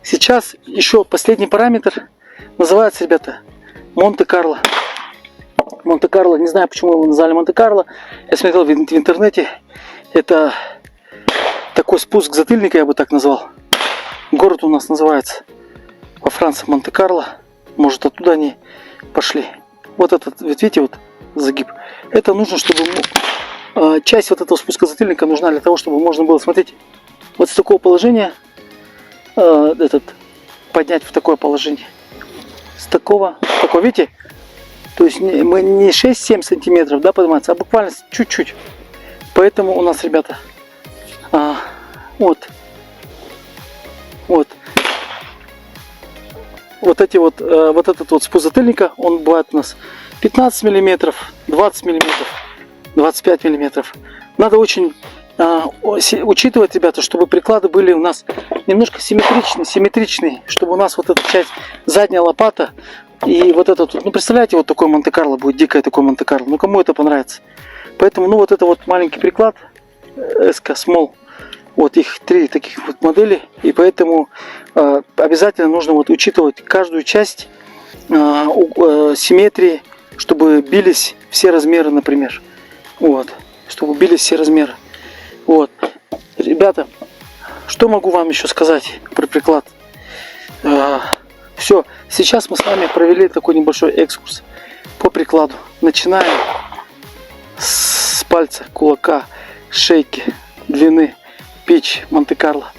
Сейчас еще последний параметр. Называется, ребята, Монте-Карло. Монте-Карло, не знаю, почему его назвали Монте-Карло. Я смотрел в интернете. Это такой спуск затыльника, я бы так назвал. Город у нас называется во Франции Монте-Карло. Может, оттуда они пошли. Вот этот, видите, вот загиб. Это нужно, чтобы часть вот этого спуска затыльника нужна для того, чтобы можно было, смотрите, вот с такого положения поднять в такое положение. С такого, видите? То есть мы не 6-7 сантиметров, да, подниматься, а буквально чуть-чуть. Поэтому у нас, ребята, вот этот вот спуск затыльника, он бывает у нас 15 миллиметров, 20 миллиметров, 25 миллиметров. Надо очень учитывать, ребята, чтобы приклады были у нас немножко симметричные, чтобы у нас вот эта часть, задняя лопата и вот это тут, ну представляете, вот такой Монте-Карло будет, дикое такое Монте-Карло, ну кому это понравится. Поэтому, ну вот это вот маленький приклад, SK Small, вот их 3 таких вот модели, и поэтому обязательно нужно вот учитывать каждую часть симметрии, чтобы бились все размеры, например, вот, чтобы бились все размеры. Вот, ребята, что могу вам еще сказать про приклад? Все, сейчас мы с вами провели такой небольшой экскурс по прикладу. Начинаем с пальца, кулака, шейки, длины, пич, Монте-Карло.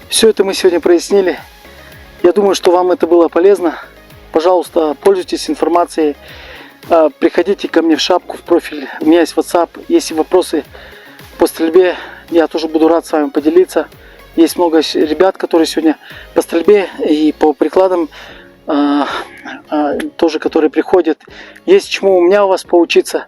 Все это мы сегодня прояснили. Я думаю, что вам это было полезно. Пожалуйста, пользуйтесь информацией. Приходите ко мне в шапку, в профиль. У меня есть WhatsApp. Если вопросы по стрельбе, я тоже буду рад с вами поделиться. Есть много ребят, которые сегодня по стрельбе и по прикладам тоже, которые приходят. Есть чему у меня у вас поучиться.